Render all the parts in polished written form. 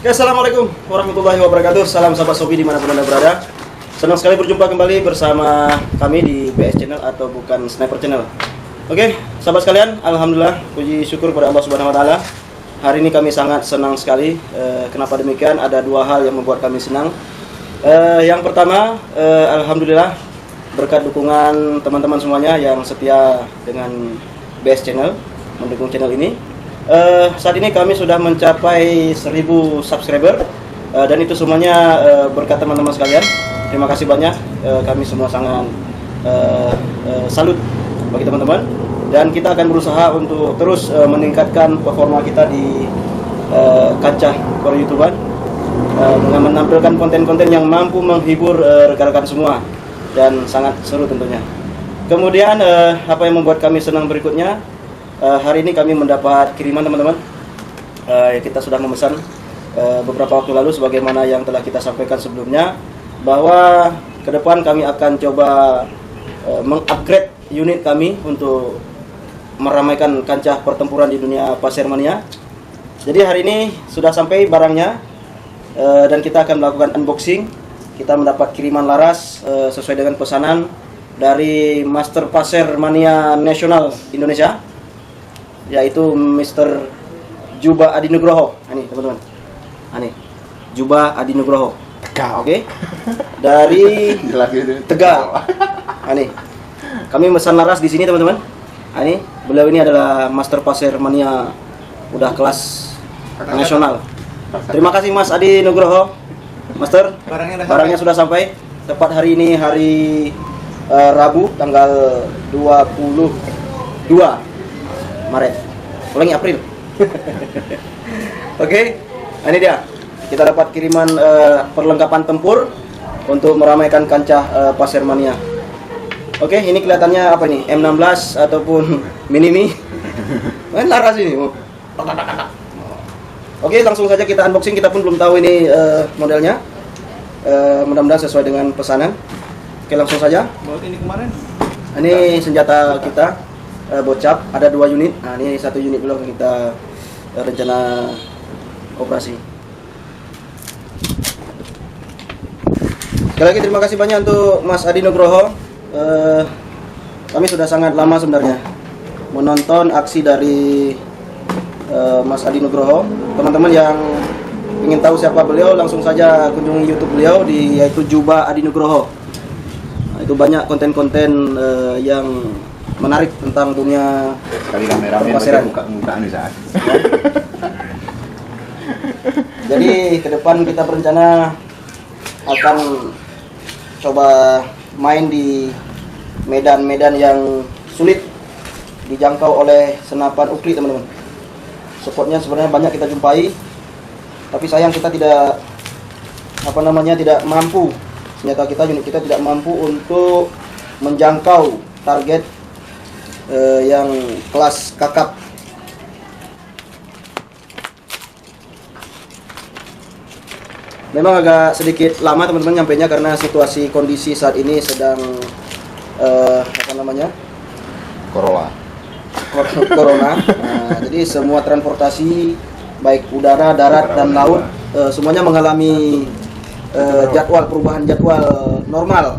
Oke, assalamualaikum warahmatullahi wabarakatuh. Salam sahabat Sobi dimanapun anda berada. Senang sekali berjumpa kembali bersama kami di BS Channel atau bukan Sniper Channel. Oke, sahabat sekalian, alhamdulillah, puji syukur kepada Allah Subhanahu Wa Taala. Hari ini kami sangat senang sekali. Kenapa demikian? Ada dua hal yang membuat kami senang. Yang pertama, alhamdulillah berkat dukungan teman-teman semuanya yang setia dengan BS Channel, mendukung channel ini. Saat ini kami sudah mencapai 1000 subscriber dan itu semuanya berkat teman-teman sekalian. Terima kasih banyak. Kami semua sangat salut bagi teman-teman dan kita akan berusaha untuk terus meningkatkan performa kita di kancah per-YouTuber dengan menampilkan konten-konten yang mampu menghibur rekan-rekan semua dan sangat seru tentunya. Kemudian apa yang membuat kami senang berikutnya, hari ini kami mendapat kiriman teman-teman. Kita sudah memesan beberapa waktu lalu sebagaimana yang telah kita sampaikan sebelumnya, bahwa ke depan kami akan coba mengupgrade unit kami untuk meramaikan kancah pertempuran di dunia Pasir Mania. Jadi hari ini sudah sampai barangnya dan kita akan melakukan unboxing. Kita mendapat kiriman laras sesuai dengan pesanan dari Master Pasir Mania Nasional Indonesia, yaitu Mr. Juba Adi Nugroho. Ini teman-teman, ini Juba Adi Nugroho. Oke, dari Tegal. Ini kami pesan laras di sini teman-teman. Ini beliau ini adalah Master Pasir Mania udah kelas nasional. Terima kasih Mas Adi Nugroho, Master. Barangnya sudah sampai. Tepat hari ini hari Rabu tanggal 22 Maret, ulangi April. Oke, ini dia. Kita dapat kiriman perlengkapan tempur untuk meramaikan kancah Pasir Mania. Oke, ini kelihatannya apa nih? M16 ataupun Minimi? Main laras ini. Oke, langsung saja kita unboxing. Kita pun belum tahu ini modelnya. Mudah-mudahan sesuai dengan pesanan. Oke, langsung saja. Ini kemarin. Ini senjata kita. Bocap, ada 2 unit. Nah, ini 1 unit dulu kita rencana operasi. Sekali lagi terima kasih banyak untuk Mas Adi Nugroho. Kami sudah sangat lama sebenarnya menonton aksi dari Mas Adi Nugroho. Teman-teman yang ingin tahu siapa beliau, langsung saja kunjungi YouTube beliau yaitu Juba Adi Nugroho. Nah, itu banyak konten-konten yang menarik tentang dunia perpasiran. Jadi ke depan kita berencana akan coba main di medan-medan yang sulit dijangkau oleh senapan ukli teman-teman. Supportnya sebenarnya banyak kita jumpai, tapi sayang kita tidak tidak mampu. Senjata kita, unit kita tidak mampu untuk menjangkau target yang kelas kakap. Memang agak sedikit lama teman-teman nyampainya karena situasi kondisi saat ini sedang corona. Nah, jadi semua transportasi baik udara, darat dan laut semuanya mengalami perubahan jadwal normal.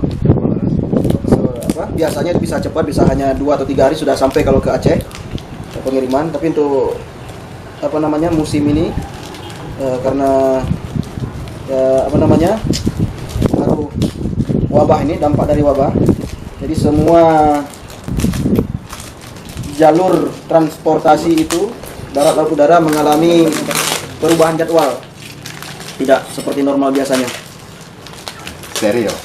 Biasanya bisa cepat, bisa hanya 2 atau 3 hari sudah sampai kalau ke Aceh pengiriman. Tapi untuk musim ini karena wabah ini, dampak dari wabah, jadi semua jalur transportasi itu darat laut udara mengalami perubahan jadwal, tidak seperti normal biasanya. Stereo.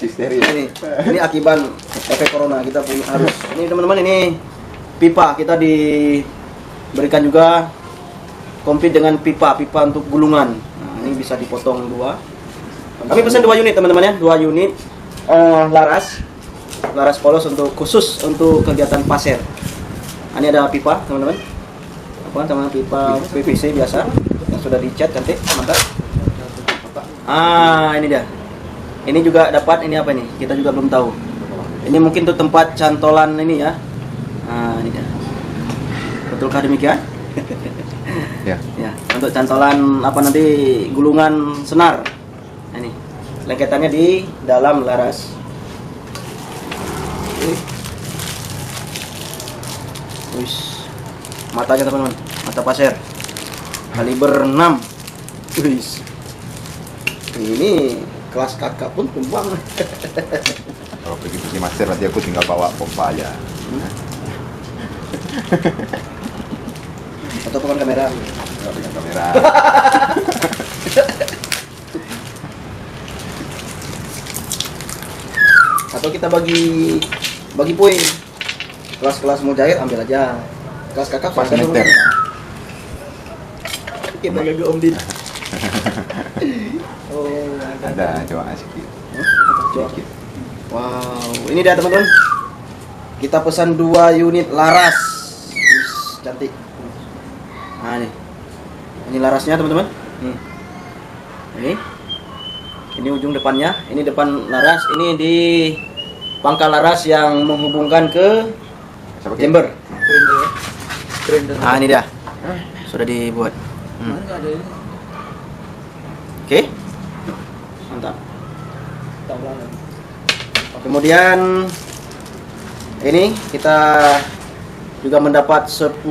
Ini akibat efek corona. Kita pun harus ini teman-teman, ini pipa kita diberikan juga komplit dengan pipa untuk gulungan. Nah, ini bisa dipotong 2. Kami pesan 2 unit teman-teman ya, 2 unit laras polos khusus untuk kegiatan pasir. Ini ada pipa teman-teman, pipa PVC biasa yang sudah dicat cantik, mantap. Ini dia. Ini juga dapat, ini apa nih? Kita juga belum tahu. Ini mungkin tuh tempat cantolan ini ya. Nah, ini dia. Betulkah demikian? Ya. Ya, untuk cantolan apa nanti gulungan senar. Nah, ini lengketannya di dalam laras. Wis. Matanya teman-teman, mata pasir. Kaliber 6. Wis. Ini kelas kakak pun tumbang. Kalau pergi master nanti aku tinggal bawa pompa aja. Atau pegang kamera. Kalau pegang kamera. Atau kita bagi poin. Kelas-kelas mau cair ambil aja. Kelas kakak Pas pakai meter. Kita gak Om Din. Oh, Ada coba sedikit. Coba. Wow, ini dia teman-teman. Kita pesan 2 unit laras. Wis, cantik. Nah, ini larasnya teman-teman. Ini ujung depannya, ini depan laras, ini di pangkal laras yang menghubungkan ke Siapa ke? chamber. Keren. Nah, ini dia. Sudah dibuat. Oke. Mantap. Kemudian ini kita juga mendapat 10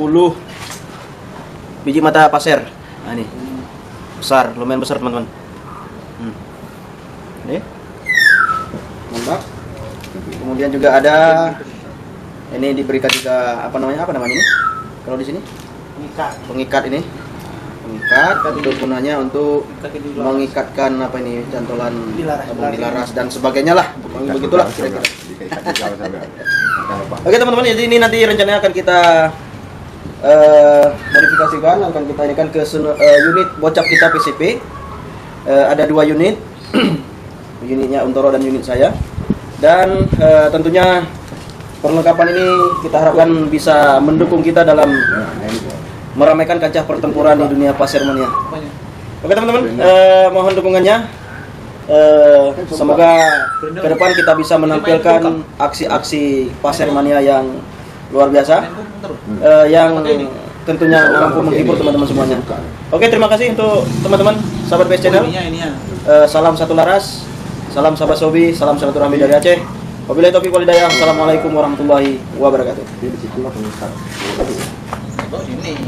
biji mata pasir. Nah, ini besar, lumayan besar teman-teman. Ini mantap. Kemudian juga ada ini diberikan juga apa namanya ini? Kalau di sini pengikat ini. Pengikat untuk gunanya untuk mengikatkan apa ini cantolan Di laras. tabung di laras dan sebagainya lah. Pokoknya begitulah kira-kira. Dikaikat juga saudara. Jangan lupa. Oke teman-teman, jadi ini nanti rencananya akan kita modifikasikan, akan kita inikan ke unit bocap kita PCP. Ada 2 unit, unitnya Untoro dan unit saya. Dan tentunya perlengkapan ini kita harapkan bisa mendukung kita dalam meramaikan kancah pertempuran di dunia pasir mania. Oke teman-teman, mohon dukungannya. Semoga ke depan kita bisa menampilkan aksi-aksi pasir mania yang luar biasa, yang tentunya mampu menghibur teman-teman semuanya. Oke, terima kasih untuk teman-teman sahabat PS Channel. Salam satu laras, salam sahabat Sobi, salam silaturahmi dari Aceh. Wabillahi taufiq wal hidayah. Assalamualaikum warahmatullahi wabarakatuh. Di situ lah pengikat. Ini